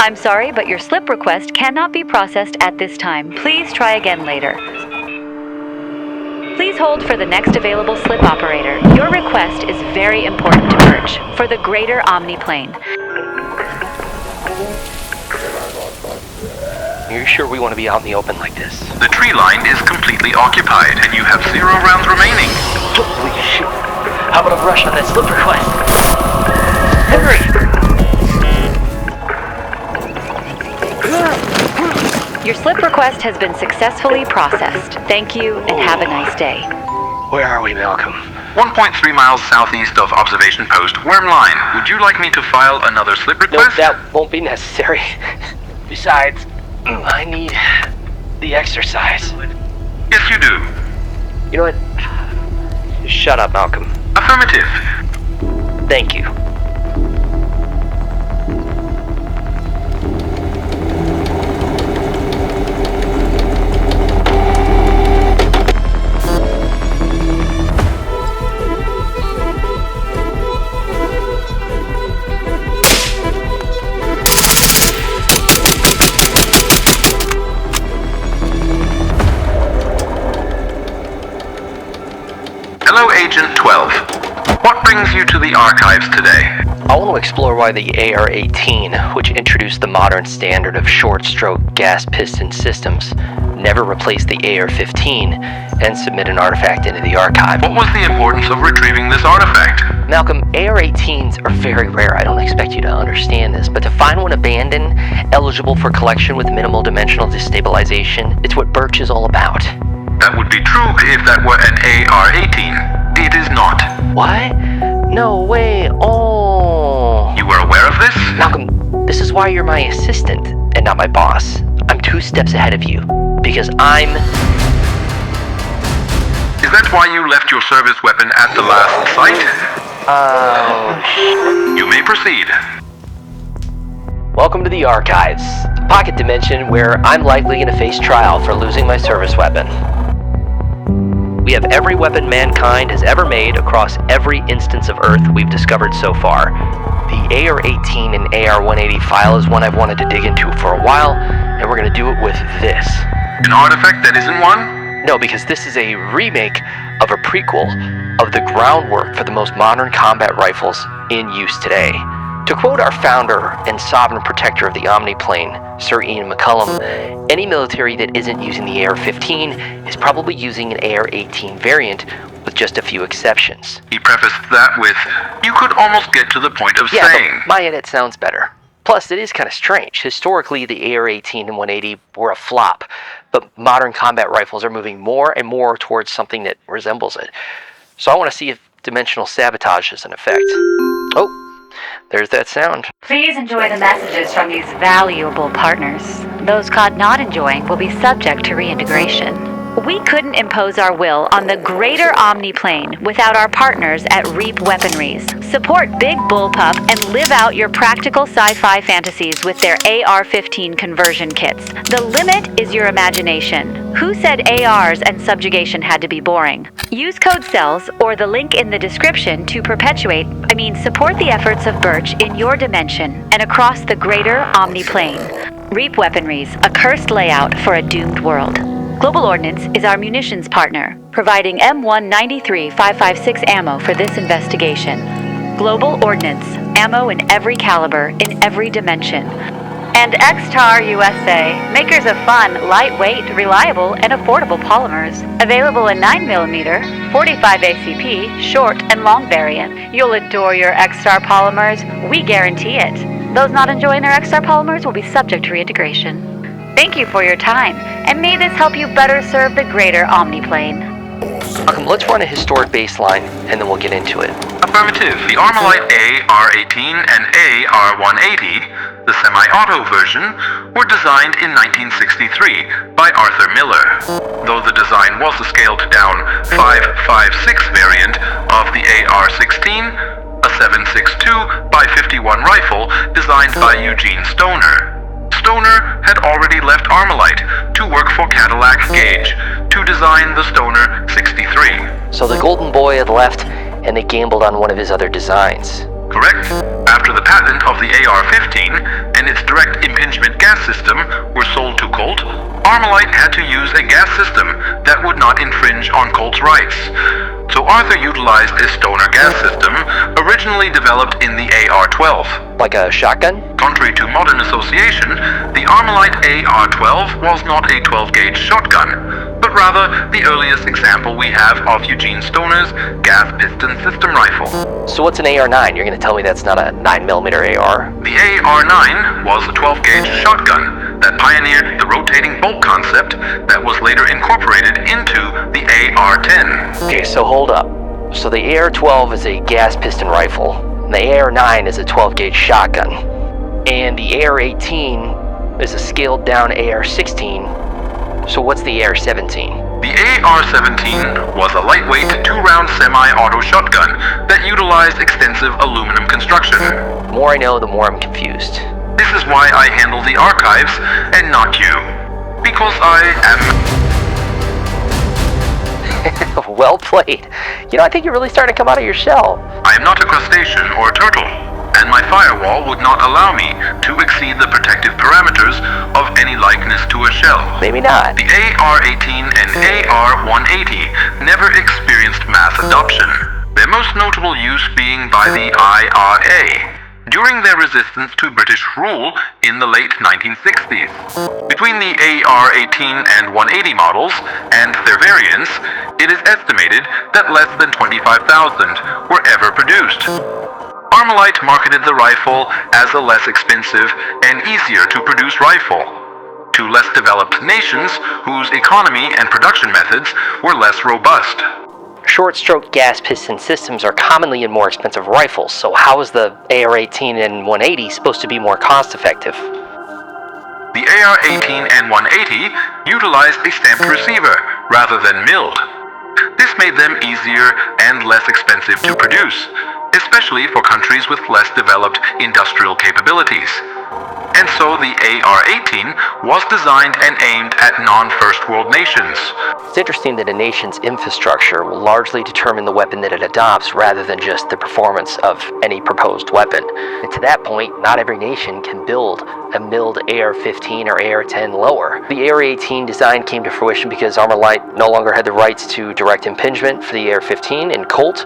I'm sorry, but your slip request cannot be processed at this time. Please try again later. Please hold for the next available slip operator. Your request is very important to Birch for the greater omniplane. You're sure we want to be out in the open like this? The tree line is completely occupied, and you have 0 rounds remaining. Holy shit. How about a rush on that slip request? Hurry! Your slip request has been successfully processed. Thank you, and have a nice day. Where are we, Malcolm? 1.3 miles southeast of observation post Worm Line. Would you like me to file another slip Nope, request? that won't be necessary. Besides, I need the exercise. Yes, you do. You know what? Just shut up, Malcolm. Affirmative. Thank you. Hello, Agent 12. What brings you to the archives today? I want to explore why the AR-18, which introduced the modern standard of short-stroke gas piston systems, never replaced the AR-15 and submit an artifact into the archive. What was the importance of retrieving this artifact? Malcolm, AR-18s are very rare. I don't expect you to understand this, but to find one abandoned, eligible for collection with minimal dimensional destabilization, it's what Birch is all about. That would be true if that were an AR-18. It is not. What? No way. Oh. You were aware of this? Malcolm, this is why you're my assistant and not my boss. I'm 2 steps ahead of you. Because I'm... Is that why you left your service weapon at the last site? You may proceed. Welcome to the Archives, a pocket dimension where I'm likely going to face trial for losing my service weapon. We have every weapon mankind has ever made across every instance of Earth we've discovered so far. The AR-18 and AR-180 file is one I've wanted to dig into for a while, and we're going to do it with this. An artifact that isn't one? No, because this is a remake of a prequel of the groundwork for the most modern combat rifles in use today. To quote our founder and sovereign protector of the Omniplane, Sir Ian McCullum, any military that isn't using the AR-15 is probably using an AR-18 variant with just a few exceptions. He prefaced that with, you could almost get to the point of saying... But my edit sounds better. Plus, it is kind of strange. Historically, the AR-18 and 180 were a flop, but modern combat rifles are moving more and more towards something that resembles it. So I want to see if dimensional sabotage is in effect. Oh, there's that sound. Please enjoy the messages from these valuable partners. Those caught not enjoying will be subject to reintegration. We couldn't impose our will on the greater Omniplane without our partners at Reap Weaponries. Support Big Bullpup and live out your practical sci-fi fantasies with their AR-15 conversion kits. The limit is your imagination. Who said ARs and subjugation had to be boring? Use code CELLS or the link in the description to support the efforts of Birch in your dimension and across the greater Omniplane. Reap Weaponries, a cursed layout for a doomed world. Global Ordnance is our munitions partner, providing M193-556 ammo for this investigation. Global Ordnance, ammo in every caliber, in every dimension. And XTAR USA, makers of fun, lightweight, reliable, and affordable polymers. Available in 9mm, 45 ACP, short and long variant. You'll adore your XTAR polymers, we guarantee it. Those not enjoying their XTAR polymers will be subject to reintegration. Thank you for your time, and may this help you better serve the greater Omniplane. Malcolm, let's run a historic baseline, and then we'll get into it. Affirmative. The Armalite AR-18 and AR-180, the semi-auto version, were designed in 1963 by Arthur Miller. Though the design was a scaled-down 5.56 variant of the AR-16, a 7.62x51 rifle designed by Eugene Stoner. Stoner had already left Armalite to work for Cadillac Gauge to design the Stoner 63. So the golden boy had left, and they gambled on one of his other designs. Correct. After the patent of the AR-15 and its direct gas system were sold to Colt, Armalite had to use a gas system that would not infringe on Colt's rights. So Arthur utilized a Stoner gas system originally developed in the AR-12. Like a shotgun? Contrary to modern association, the Armalite AR-12 was not a 12-gauge shotgun, but rather the earliest example we have of Eugene Stoner's gas piston system rifle. So what's an AR-9? You're going to tell me that's not a 9mm AR? The AR-9 was a 12-gauge shotgun that pioneered the rotating bolt concept that was later incorporated into the AR-10. Okay, so hold up. So the AR-12 is a gas piston rifle, and the AR-9 is a 12-gauge shotgun, and the AR-18 is a scaled-down AR-16. So what's the AR-17? The AR-17 was a lightweight two-round semi-auto shotgun that utilized extensive aluminum construction. The more I know, the more I'm confused. This is why I handle the archives and not you. Because I am... Well played. You know, I think you're really starting to come out of your shell. I am not a crustacean or a turtle, and my firewall would not allow me to exceed the protective parameters of any likeness to a shell. Maybe not. The AR-18 and AR-180 never experienced mass adoption, their most notable use being by the IRA during their resistance to British rule in the late 1960s. Between the AR-18 and 180 models and their variants, it is estimated that less than 25,000 were ever produced. Armalite marketed the rifle as a less expensive and easier to produce rifle to less developed nations whose economy and production methods were less robust. Short-stroke gas piston systems are commonly in more expensive rifles, so how is the AR-18 and 180 supposed to be more cost-effective? The AR-18 and 180 utilized a stamped receiver rather than milled. This made them easier and less expensive to produce, especially for countries with less developed industrial capabilities. And so the AR-18 was designed and aimed at non-first world nations. It's interesting that a nation's infrastructure will largely determine the weapon that it adopts rather than just the performance of any proposed weapon. And to that point, not every nation can build a milled AR-15 or AR-10 lower. The AR-18 design came to fruition because Armalite no longer had the rights to direct impingement for the AR-15 and Colt,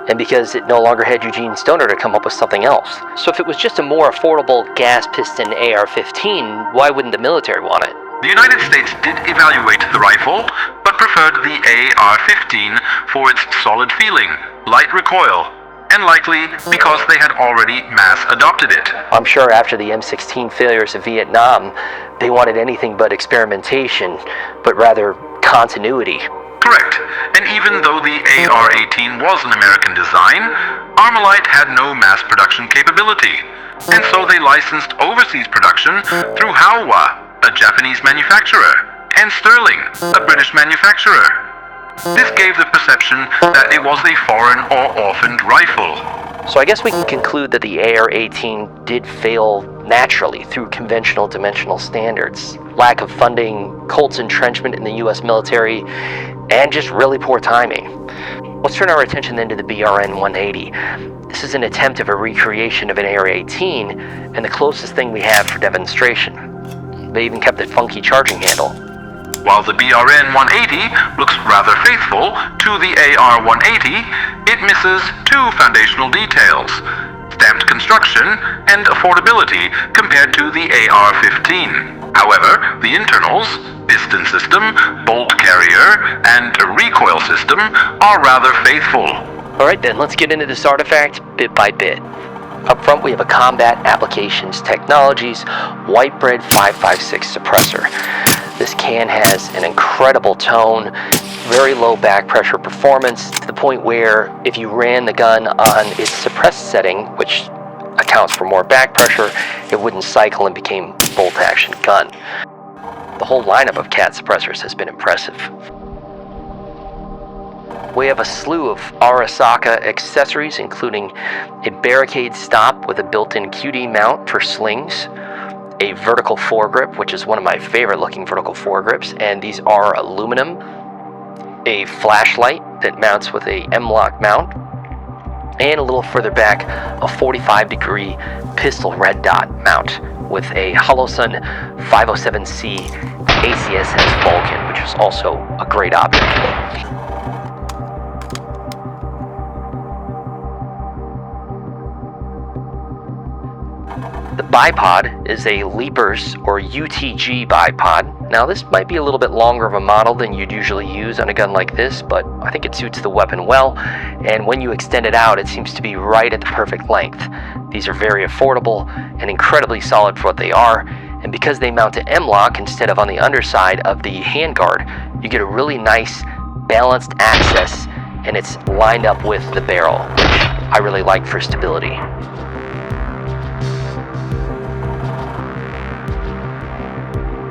and because it no longer had Eugene Stoner to come up with something else. So if it was just a more affordable gas piston AR-15, why wouldn't the military want it? The United States did evaluate the rifle, but preferred the AR-15 for its solid feeling, light recoil, and likely because they had already mass adopted it. I'm sure after the M16 failures of Vietnam, they wanted anything but experimentation, but rather continuity. Correct. And even though the AR-18 was an American design, Armalite had no mass production capability. And so they licensed overseas production through Howa, a Japanese manufacturer, and Sterling, a British manufacturer. This gave the perception that it was a foreign or orphaned rifle. So I guess we can conclude that the AR-18 did fail naturally through conventional dimensional standards, lack of funding, Colt's entrenchment in the US military, and just really poor timing. Let's turn our attention then to the BRN 180. This is an attempt of a recreation of an AR-18, and the closest thing we have for demonstration. They even kept a funky charging handle. While the BRN 180 looks rather faithful to the AR-180, it misses two foundational details: stamped construction and affordability compared to the AR-15. However, the internals, piston system, bolt carrier, and recoil system are rather faithful. Alright then, let's get into this artifact bit by bit. Up front we have a Combat Applications Technologies Whitebread 5.56 suppressor. This can has an incredible tone, very low back pressure performance, to the point where if you ran the gun on its suppressed setting, which accounts for more back pressure, it wouldn't cycle and became bolt action gun. The whole lineup of CAT suppressors has been impressive. We have a slew of Arasaka accessories, including a barricade stop with a built-in QD mount for slings, a vertical foregrip, which is one of my favorite looking vertical foregrips, and these are aluminum, a flashlight that mounts with a M-LOK mount, and a little further back, a 45-degree pistol red dot mount. with a Holosun 507C ACSS Vulcan, which is also a great optic. The bipod is a Leapers or UTG bipod. Now this might be a little bit longer of a model than you'd usually use on a gun like this, but I think it suits the weapon well, and when you extend it out, it seems to be right at the perfect length. These are very affordable and incredibly solid for what they are, and because they mount to M-LOK instead of on the underside of the handguard, you get a really nice balanced access, and it's lined up with the barrel, which I really like for stability.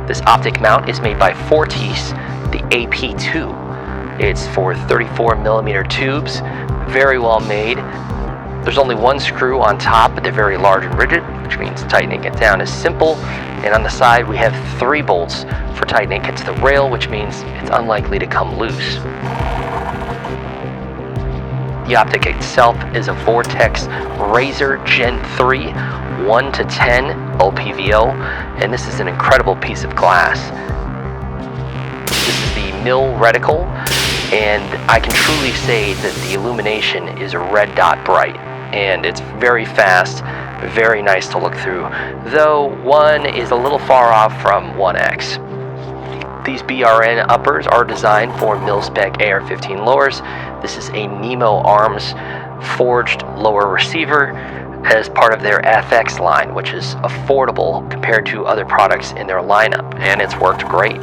This optic mount is made by Fortis, the AP2. It's for 34mm tubes, very well made. There's only one screw on top, but they're very large and rigid, which means tightening it down is simple. And on the side, we have 3 bolts for tightening it to the rail, which means it's unlikely to come loose. The optic itself is a Vortex Razor Gen 3 1:10 LPVO, and this is an incredible piece of glass. This is the Mill reticle, and I can truly say that the illumination is a red dot bright, and it's very fast, very nice to look through, though one is a little far off from 1X. These BRN uppers are designed for mil-spec AR-15 lowers. This is a Nemo Arms forged lower receiver as part of their FX line, which is affordable compared to other products in their lineup, and it's worked great.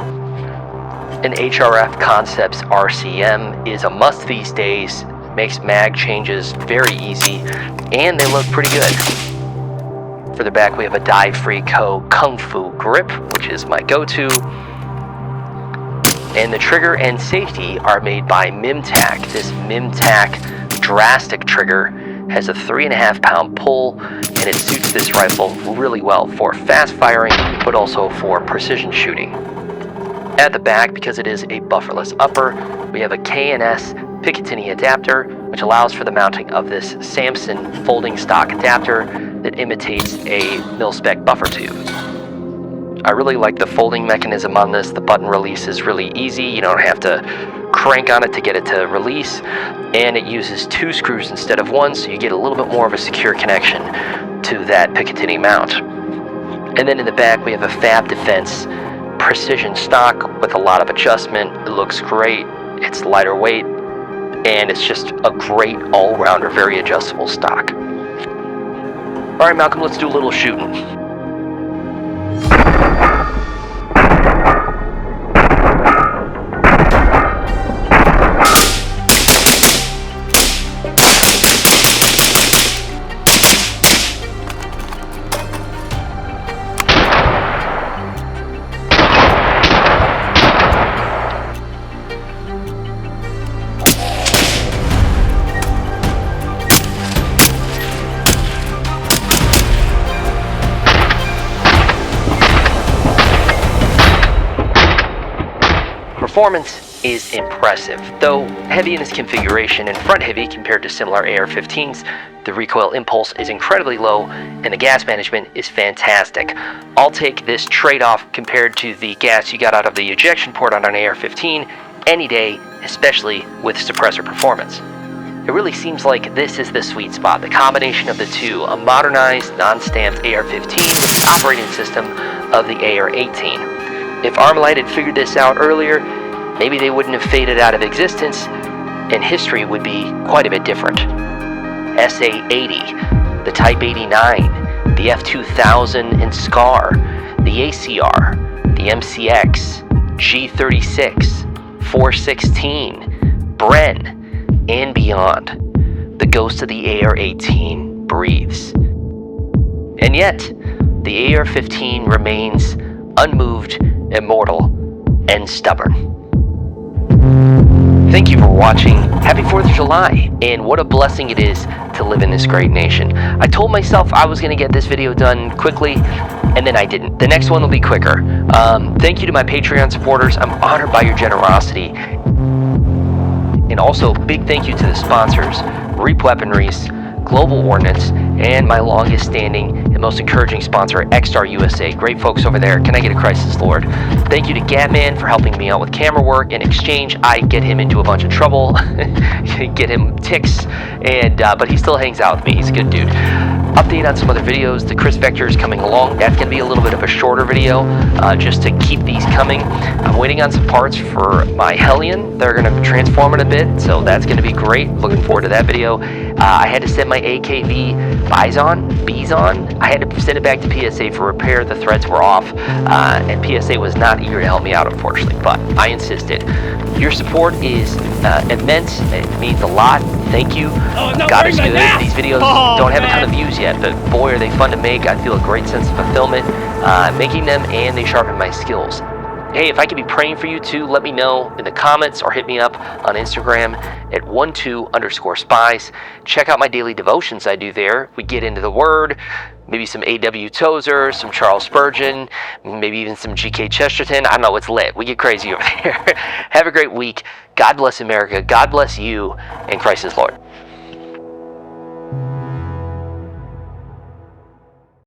An HRF Concepts RCM is a must these days, makes mag changes very easy, and they look pretty good. For the back, we have a dye-free Kung Fu grip, which is my go-to. And the trigger and safety are made by Mimtac. This Mimtac Drastic trigger has a 3.5 pound pull, and it suits this rifle really well for fast firing, but also for precision shooting. At the back, because it is a bufferless upper, we have a K&S Picatinny adapter, which allows for the mounting of this Samson folding stock adapter that imitates a mil-spec buffer tube. I really like the folding mechanism on this. The button release is really easy. You don't have to crank on it to get it to release, and it uses 2 screws instead of 1, so you get a little bit more of a secure connection to that Picatinny mount. And then in the back, we have a Fab Defense precision stock with a lot of adjustment. It looks great. It's lighter weight, and it's just a great all-rounder, very adjustable stock. All right, Malcolm, let's do a little shooting. Performance is impressive. Though heavy in its configuration and front heavy compared to similar AR-15s, the recoil impulse is incredibly low and the gas management is fantastic. I'll take this trade-off compared to the gas you got out of the ejection port on an AR-15 any day, especially with suppressor performance. It really seems like this is the sweet spot, the combination of the two, a modernized, non-stamped AR-15 with the operating system of the AR-18. If Armalite had figured this out earlier, maybe they wouldn't have faded out of existence, and history would be quite a bit different. SA-80, the Type 89, the F-2000 and SCAR, the ACR, the MCX, G36, 416, Bren, and beyond. The ghost of the AR-18 breathes. And yet, the AR-15 remains unmoved, immortal, and stubborn. Thank you for watching. Happy 4th of July, and what a blessing it is to live in this great nation. I told myself I was going to get this video done quickly, and then I didn't. The next one will be quicker. Thank you to my Patreon supporters. I'm honored by your generosity. And also, big thank you to the sponsors, Reap Weaponries, Global Ordnance, and my longest standing and most encouraging sponsor, XStar USA. Great folks over there. Can I get a Crisis Lord? Thank you to Gatman for helping me out with camera work. In exchange, I get him into a bunch of trouble, get him ticks, but he still hangs out with me. He's a good dude. Update on some other videos. The Chris Vector is coming along. That's going to be a little bit of a shorter video, just to keep these coming. I'm waiting on some parts for my Hellion. They're going to transform it a bit, so that's going to be great. Looking forward to that video. I had to send my AKV Bison. I had to send it back to PSA for repair. The threads were off, and PSA was not eager to help me out, unfortunately, but I insisted. Your support is immense. It means a lot. Thank you. God is good. These videos don't have a ton of views yet, but boy, are they fun to make. I feel a great sense of fulfillment making them, and they sharpen my skills. Hey, if I could be praying for you too, let me know in the comments or hit me up on Instagram at 12_spies. Check out my daily devotions I do there. We get into the Word, maybe some A.W. Tozer, some Charles Spurgeon, maybe even some G.K. Chesterton. I don't know, it's lit. We get crazy over there. Have a great week. God bless America. God bless you, and Christ is Lord.